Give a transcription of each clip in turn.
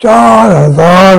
4000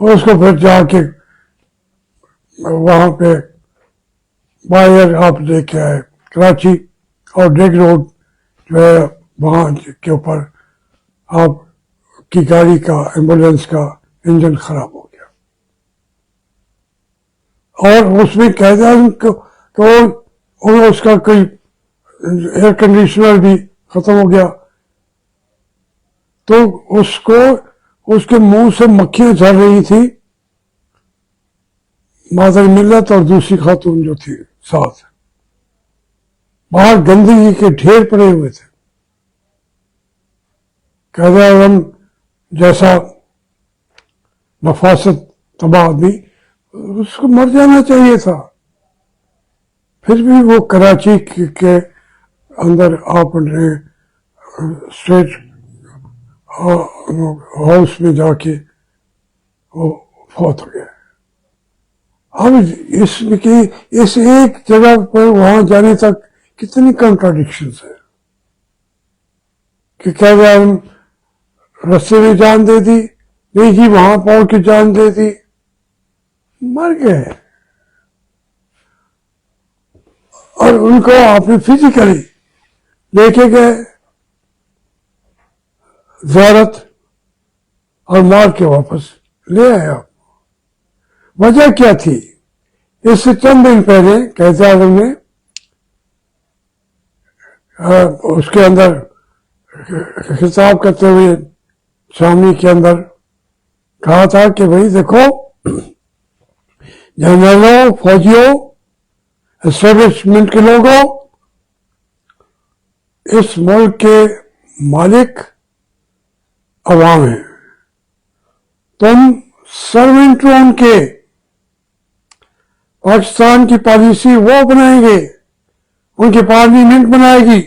اور اس کو پھر جا کے وہاں پہ باہر آپ لے کے آئے کراچی، اور ڈیگ روڈ جو ہے وہاں کے اوپر آپ کی گاڑی کا ایمبولینس کا انجن خراب ہو گیا، اور اس میں قید اعظم کو اس کا کوئی ایئر کنڈیشنر بھی ختم ہو گیا، تو اس کے منہ سے مکھیاں چل رہی تھی، مادر ملت اور دوسری خاتون جو تھی ساتھ، باہر گندگی کے ڈھیر پڑے ہوئے تھے۔ قائد اعظم جیسا نفاست تباہ آدمی، اس کو مر جانا چاہیے تھا، پھر بھی وہ کراچی کے اندر آپ نے اسٹیٹ ہاؤس میں جا کے وہ فوت ہو گیا۔ اب اس ایک جگہ پر وہاں جانے تک کتنی کنٹراڈکشنز ہیں کہ قائد اعظم رستے میں جان دے دی، نہیں جی وہاں پہنچ کے جان دے دی، مر گئے، اور ان کو آپ نے فزیکلی لے کے گئے زیارت اور مار کے واپس لے آئے آپ۔ وجہ کیا تھی؟ اس سے چند دن پہلے قائد اعظم نے اس کے اندر خطاب کرتے ہوئے شامی کے اندر کہا تھا کہ بھائی دیکھو، جنرلوں، فوجیوں، اسٹیبلشمنٹ کے لوگوں، اس ملک کے مالک عوام ہیں، تم سرونٹ ان کے، پاکستان کی پالیسی وہ بنائیں گے، ان کی پارلیمنٹ بنائے گی،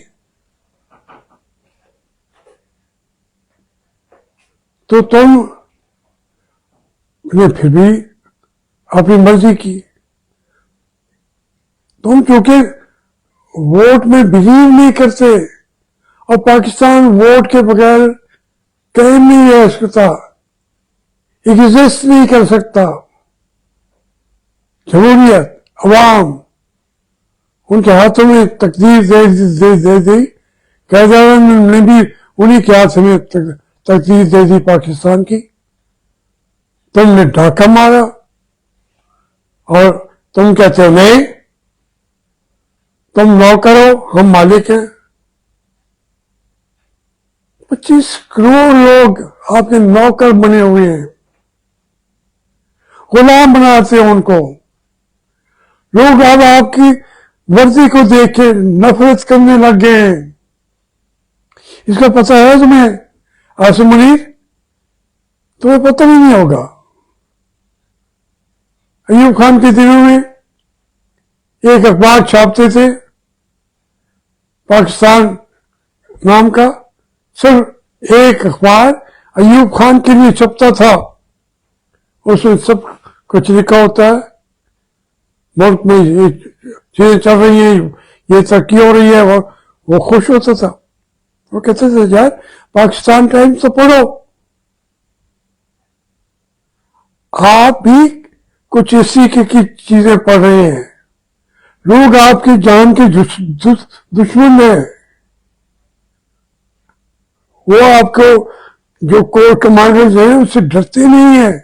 تو تم نے پھر بھی اپنی مرضی کی، تم چونکہ ووٹ میں بلیو نہیں کرتے، اور پاکستان ووٹ کے بغیر قائم نہیں رہ سکتا، ایگزسٹ نہیں کر سکتا، جمہوریت، عوام ان کے ہاتھوں میں تقدیر دے دی، قائد اعظم نے بھی انہی کے ہاتھ میں تقدیر دے دی پاکستان کی، تم نے ڈاکہ مارا، اور تم کہتے ہو نہیں تم نوکر ہو، ہم مالک ہیں۔ 25 کروڑ لوگ آپ کے نوکر بنے ہوئے ہیں، غلام بناتے ہیں ان کو، لوگ اب آپ کی ورزی کو دیکھ کے نفرت کرنے لگ گئے ہیں۔ اس کا پتہ ہے تمہیں عاصم منیر؟ تمہیں پتہ بھی نہیں ہوگا۔ ایوب خان کے دنوں میں ایک اخبار چھاپتے تھے پاکستان نام کا، صرف ایک اخبار ایوب خان کے لیے چھپتا تھا، اس میں سب کچھ لکھا ہوتا ہے، ملک میں یہ چیزیں چل رہی ہیں، یہ ترقی ہو رہی ہے، وہ خوش ہوتا تھا، وہ کہتے تھے یار پاکستان ٹائمز تو پڑھو، آپ بھی کچھ اسی کی چیزیں پڑھ رہے ہیں، لوگ آپ کی جان کے دشمن ہیں، وہ آپ کو جو کور کمانڈرز ہیں اس سے ڈرتے نہیں ہیں،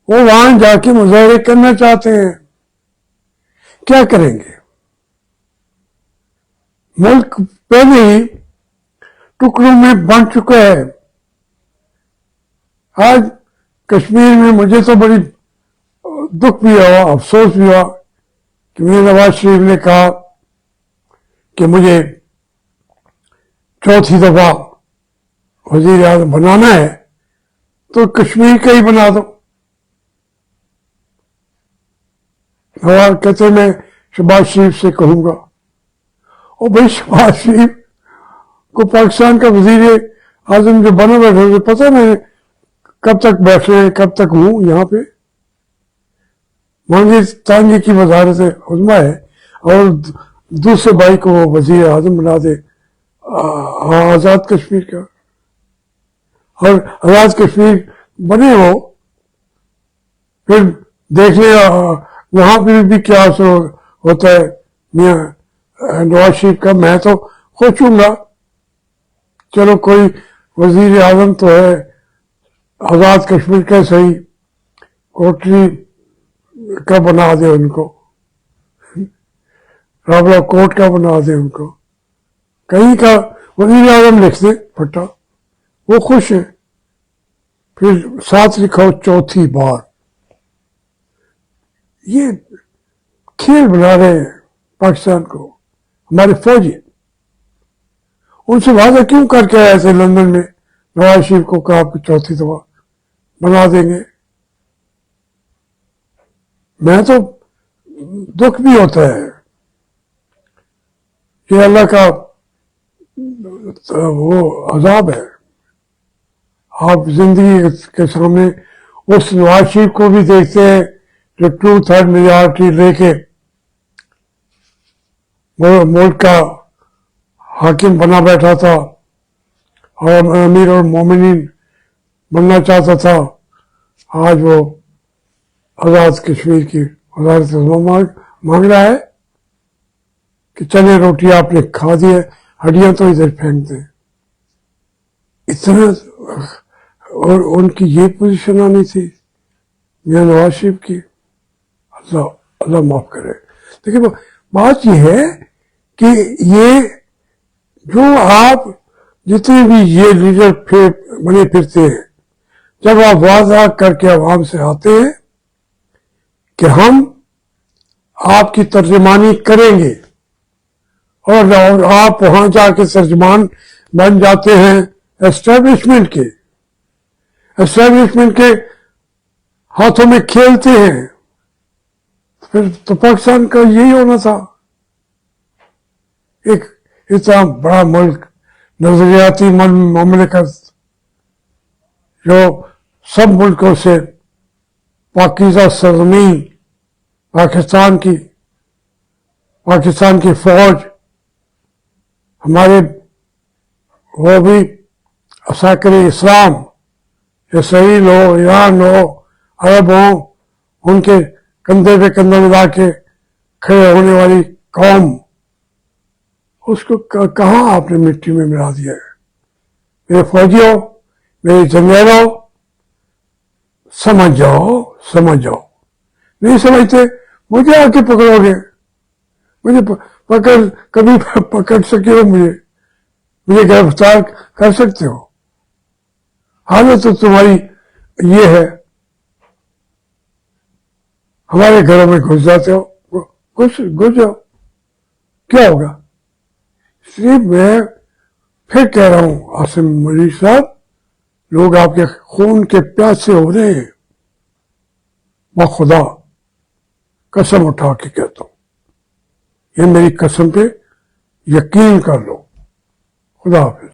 وہ وہاں جا کے مظاہرے کرنا چاہتے ہیں، کیا کریں گے؟ ملک پہلے ہی ٹکڑوں میں بن چکا ہے۔ آج کشمیر میں مجھے تو بڑی دکھ بھی ہوا، افسوس بھی ہوا کہ میرے نواز شریف نے کہا کہ مجھے چوتھی دفعہ وزیر اعظم بنانا ہے تو کشمیر کا ہی بنا دو۔ نواز کہتے میں شہباز شریف سے کہوں گا، اور بھائی شہباز شریف کو پاکستان کا وزیر اعظم جو بنا بیٹھے تھے، پتہ میں کب تک بیٹھے، کب تک ہوں یہاں پہ، مانگی تانگی کی وزارت عظمیٰ ہے، اور دوسرے بھائی کو وہ وزیر اعظم بنا دے آزاد کشمیر کا، اور آزاد کشمیر بنے ہو پھر دیکھ لیں وہاں پہ بھی کیا اثر ہوتا ہے میاں نواز شریف کا. میں تو خوش ہوں گا, چلو کوئی وزیر اعظم تو ہے, آزاد کشمیر کا صحیح, کوٹری کا بنا دے ان کو, راولا کوٹ کا بنا دے ان کو, کہیں کا وزیر اعظم لکھ دے پھٹا, وہ خوش ہے. پھر ساتھ لکھو چوتھی بار. یہ کھیل بنا رہے ہیں پاکستان کو ہمارے فوجی. ان سے وعدہ کیوں کر کے آئے تھے لندن میں نواز شریف کو کہا کہ چوتھی دفعہ بنا دیں گے. میں تو دکھ بھی ہوتا ہے کہ اللہ کا وہ عذاب ہے. آپ زندگی کے سامنے اس نواز شریف کو بھی دیکھتے ہیں جو 2/3 میجارٹی لے کے ملک کا حاکم بنا بیٹھا تھا اور امیر المومنین بننا چاہتا تھا. آج وہ آزاد کشمیر کی وزارت مانگ رہا ہے کہ چلے روٹی آپ نے کھا دی ہے, ہڈیاں تو ادھر پھینک دیں. اتنا, اور ان کی یہ پوزیشن آنی تھی میاں نواز شریف کی. اللہ معاف کرے. دیکھیں بات یہ ہے کہ یہ جو آپ جتنے بھی یہ لیڈر بنے پھرتے ہیں, جب آپ واضح کر کے عوام سے آتے ہیں کہ ہم آپ کی ترجمانی کریں گے, اور آپ وہاں جا کے ترجمان بن جاتے ہیں اسٹیبلشمنٹ کے ہاتھوں میں کھیلتے ہیں, پھر تو پاکستان کا یہی ہونا تھا. ایک اتنا بڑا ملک, نظریاتی مملکت, جو سب ملکوں سے پاکیزہ سرزمین, پاکستان کی فوج, ہمارے وہ بھی عساکر اسلام, اسرائیل ہو, ایران ہو, عرب ہوں, ان کے کندھے پہ کندھا ملا کے کھڑے ہونے والی قوم, اس کو کہاں آپ نے مٹی میں ملا دیا ہے. میرے فوجیوں, میرے جنرلوں, سمجھ جاؤ. نہیں سمجھتے مجھے آ کے پکڑو گے, مجھے کبھی پکڑ سکے ہو, مجھے گرفتار کر سکتے ہو. حالت تو تمہاری یہ ہے, ہمارے گھروں میں گھس جاتے ہو, گھس جاؤ, کیا ہوگا. اس لیے میں پھر کہہ رہا ہوں عاصم ملک صاحب, لوگ آپ کے خون کے پیاسے ہو رہے ہیں. بخدا قسم اٹھا کے کہتا ہوں, یہ میری قسم پہ یقین کر لو. خدا حافظ.